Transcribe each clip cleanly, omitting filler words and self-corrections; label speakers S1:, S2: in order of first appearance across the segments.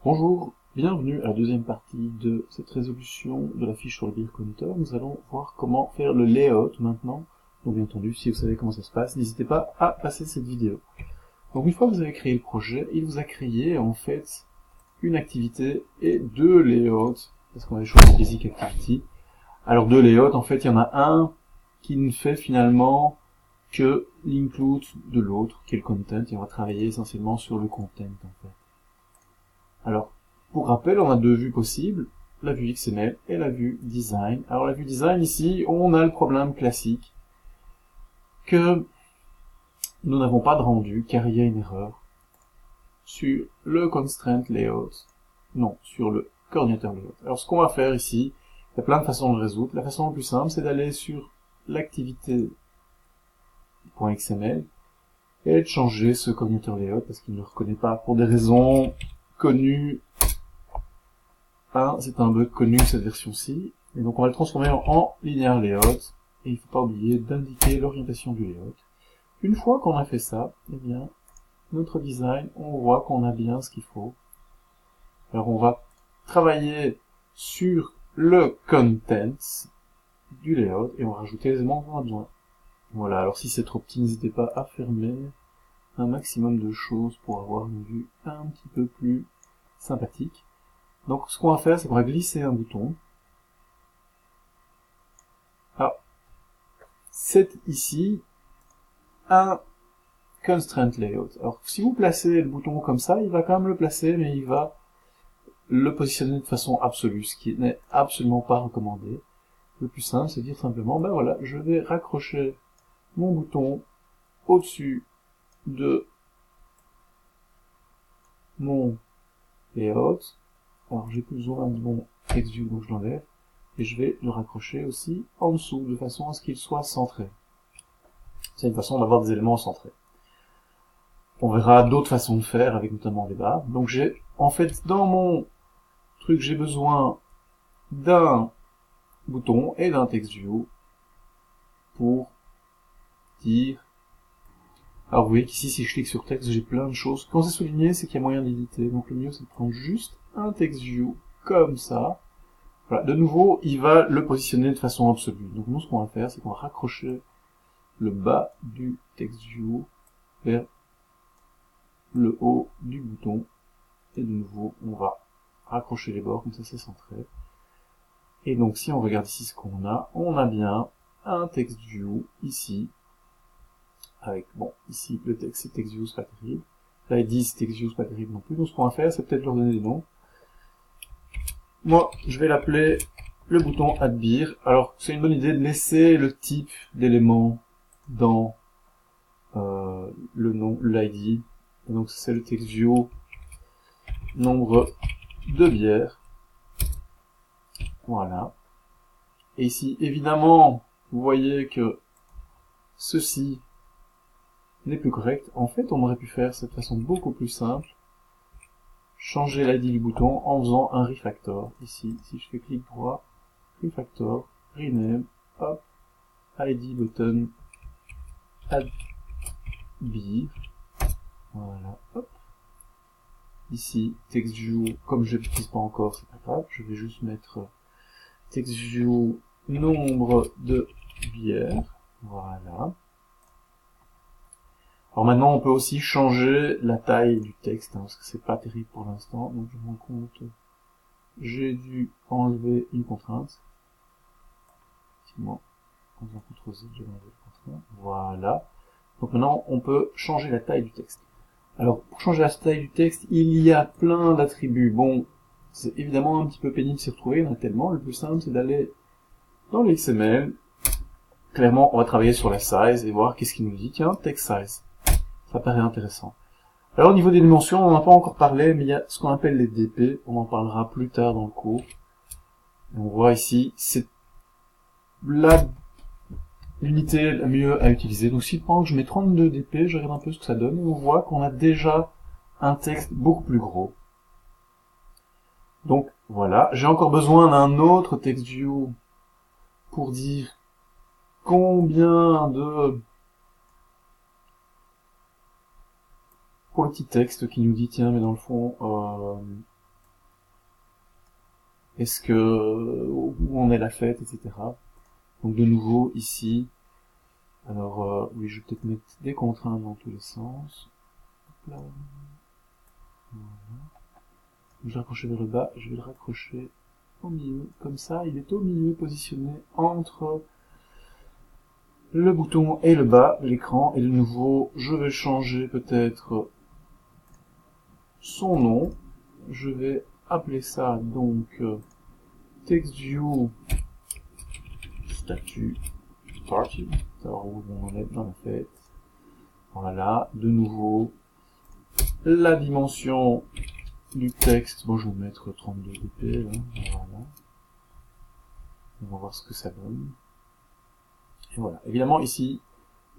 S1: Bonjour, bienvenue à la deuxième partie de cette résolution de la fiche sur le Beer Counter. Nous allons voir comment faire le layout maintenant. Donc bien entendu, si vous savez comment ça se passe, n'hésitez pas à passer cette vidéo. Donc une fois que vous avez créé le projet, il vous a créé en fait une activité et deux layouts, parce qu'on a choisi Basic Activity. Alors deux layouts, en fait, il y en a un qui ne fait finalement que l'include de l'autre, qui est le content, et on va travailler essentiellement sur le content en fait. Alors, pour rappel, on a deux vues possibles, la vue XML et la vue design. Alors la vue design, ici, on a le problème classique que nous n'avons pas de rendu car il y a une erreur sur le constraint layout, non, sur le coordinateur layout. Alors ce qu'on va faire ici, il y a plein de façons de le résoudre. La façon la plus simple, c'est d'aller sur l'activité.xml et de changer ce coordinateur layout parce qu'il ne le reconnaît pas pour des raisons connues. C'est un bug connu cette version-ci, et donc on va le transformer en linear layout, et il ne faut pas oublier d'indiquer l'orientation du layout. Une fois qu'on a fait ça, eh bien, notre design, on voit qu'on a bien ce qu'il faut. Alors on va travailler sur le content du layout, et on va rajouter les éléments qu'on a besoin. Voilà, alors si c'est trop petit, n'hésitez pas à fermer un maximum de choses pour avoir une vue un petit peu plus sympathique. Donc ce qu'on va faire, c'est qu'on va glisser un bouton. Ah, c'est ici un constraint layout. Alors si vous placez le bouton comme ça, il va quand même le placer, mais il va le positionner de façon absolue, ce qui n'est absolument pas recommandé. Le plus simple, c'est de dire simplement, ben voilà, je vais raccrocher mon bouton au-dessus de mon layout. Alors j'ai plus besoin de mon TextView, donc je l'enlève, et je vais le raccrocher aussi en dessous, de façon à ce qu'il soit centré. C'est une façon d'avoir des éléments centrés. On verra d'autres façons de faire, avec notamment des barres. Donc j'ai, en fait, dans mon truc, j'ai besoin d'un bouton et d'un TextView pour dire... Alors vous voyez qu'ici, si je clique sur texte, j'ai plein de choses. Quand c'est souligné, c'est qu'il y a moyen d'éditer. Donc le mieux, c'est de prendre juste un TextView comme ça. Voilà. De nouveau, il va le positionner de façon absolue. Donc nous, ce qu'on va faire, c'est qu'on va raccrocher le bas du TextView vers le haut du bouton. Et de nouveau, on va raccrocher les bords, comme ça c'est centré. Et donc si on regarde ici ce qu'on a, on a bien un TextView ici, avec, bon, ici le texte c'est TextView, c'est pas terrible. Là ils disent TextView, c'est pas terrible non plus. Donc ce qu'on va faire, c'est peut-être leur donner des noms. Moi, je vais l'appeler le bouton Add Beer. Alors c'est une bonne idée de laisser le type d'élément dans le nom, l'ID. Donc c'est le TextView nombre de bières. Voilà. Et ici, évidemment, vous voyez que ceci n'est plus correct. En fait, on aurait pu faire cette façon beaucoup plus simple. Changer l'ID du bouton en faisant un refactor. Ici, si je fais clic droit, refactor, rename, hop, ID button, add beer. Voilà, hop. Ici, TextView, comme je ne l'utilise pas encore, c'est pas grave, je vais juste mettre TextView nombre de bières. Voilà. Alors maintenant, on peut aussi changer la taille du texte, parce que c'est pas terrible pour l'instant. Donc je me rends compte, j'ai dû enlever une contrainte. Effectivement, en faisant CTRL-Z, j'ai enlevé la contrainte. Voilà. Donc maintenant, on peut changer la taille du texte. Alors, pour changer la taille du texte, il y a plein d'attributs. Bon, c'est évidemment un petit peu pénible de s'y retrouver, il y en a tellement. Le plus simple, c'est d'aller dans le XML. Clairement, on va travailler sur la size et voir qu'est-ce qu'il nous dit. Tiens, text size. Ça paraît intéressant. Alors au niveau des dimensions, on n'en a pas encore parlé, mais il y a ce qu'on appelle les DP, on en parlera plus tard dans le cours. Et on voit ici, c'est l'unité la mieux à utiliser. Donc si par exemple je mets 32 DP, je regarde un peu ce que ça donne, et on voit qu'on a déjà un texte beaucoup plus gros. Donc voilà, j'ai encore besoin d'un autre TextView pour dire combien de... pour le petit texte qui nous dit, tiens, mais dans le fond, est-ce que où en est la fête, etc. Donc de nouveau ici, alors oui, je vais peut-être mettre des contraintes dans tous les sens. Hop là. Voilà. Je vais le raccrocher vers le bas, je vais le raccrocher au milieu, comme ça, il est au milieu, positionné entre le bouton et le bas de l'écran, et de nouveau, je vais changer peut-être son nom, je vais appeler ça donc TextView Statue Party, alors où on en est dans la fête, voilà, de nouveau, la dimension du texte, bon je vais mettre 32 dp, là, voilà, on va voir ce que ça donne. Et voilà. Évidemment, ici,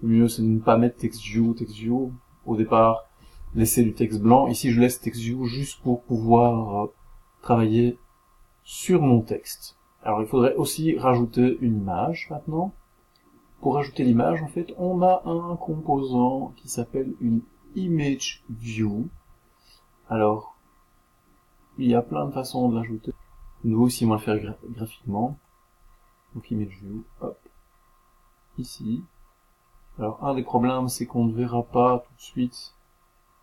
S1: le mieux, c'est de ne pas mettre TextView. Au départ, laisser du texte blanc. Ici, je laisse TextView juste pour pouvoir travailler sur mon texte. Alors, il faudrait aussi rajouter une image, maintenant. Pour rajouter l'image, en fait, on a un composant qui s'appelle une ImageView. Alors, il y a plein de façons de l'ajouter. Nous aussi, on va le faire graphiquement. Donc, ImageView, hop. Ici. Alors, un des problèmes, c'est qu'on ne verra pas tout de suite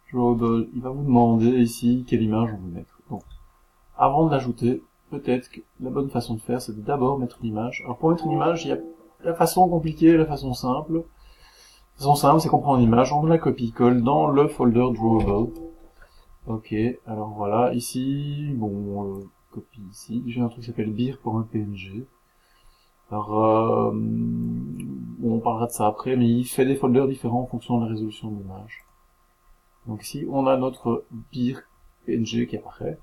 S1: Drawable. Il va vous demander ici quelle image on veut mettre. Donc, avant de l'ajouter, peut-être que la bonne façon de faire, c'est de d'abord mettre l'image. Alors, pour mettre une image, il y a la façon compliquée et la façon simple. La façon simple, c'est qu'on prend une image, on la copie-colle dans le folder Drawable. Ok, alors voilà, ici, bon, copie ici. J'ai un truc qui s'appelle beer.png. Alors, bon, on parlera de ça après, mais il fait des folders différents en fonction de la résolution de l'image. Donc ici, on a notre beer.png qui apparaît.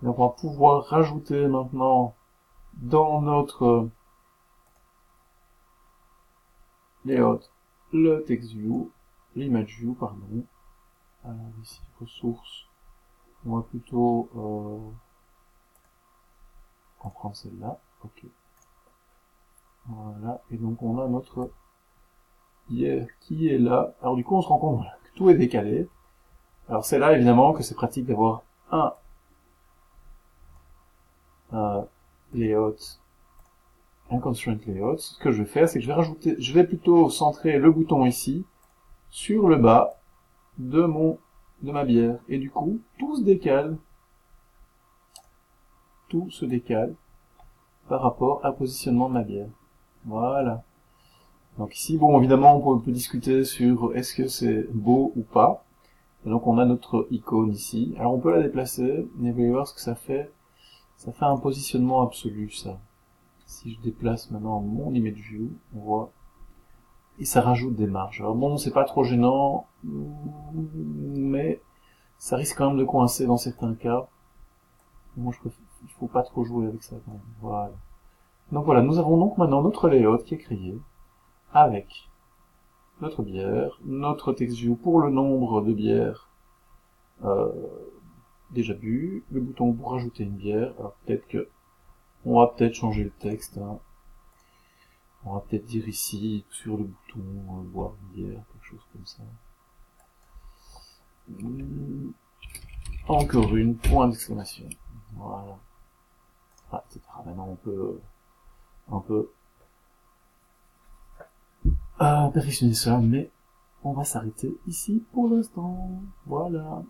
S1: Donc on va pouvoir rajouter maintenant dans notre layout le TextView, l'ImageView, pardon. Alors ici, ressources, on va plutôt en prendre celle-là. Ok. Voilà, et donc on a notre hier qui est là. Alors du coup, on se rend compte voilà, que tout est décalé. Alors c'est là évidemment que c'est pratique d'avoir un layout, un constraint layout. Ce que je vais faire, c'est que je vais plutôt centrer le bouton ici sur le bas de ma bière. Et du coup, tout se décale par rapport au positionnement de ma bière. Voilà. Donc ici, bon, évidemment, on peut discuter sur est-ce que c'est beau ou pas. Et donc on a notre icône ici. Alors on peut la déplacer, mais vous allez voir ce que ça fait. Ça fait un positionnement absolu, ça. Si je déplace maintenant mon image view, on voit, et ça rajoute des marges. Alors bon, c'est pas trop gênant, mais ça risque quand même de coincer dans certains cas. Moi, il faut pas trop jouer avec ça quand même. Voilà. Donc voilà, nous avons donc maintenant notre layout qui est créé avec notre bière, notre TextView pour le nombre de bières déjà bu, le bouton pour rajouter une bière. Alors peut-être que on va peut-être changer le texte. Hein. On va peut-être dire ici sur le bouton boire une bière, quelque chose comme ça. Encore une point d'exclamation. Voilà. Ah, etc. Maintenant on peut un peu perfectionner ça, mais on va s'arrêter ici pour l'instant. Voilà.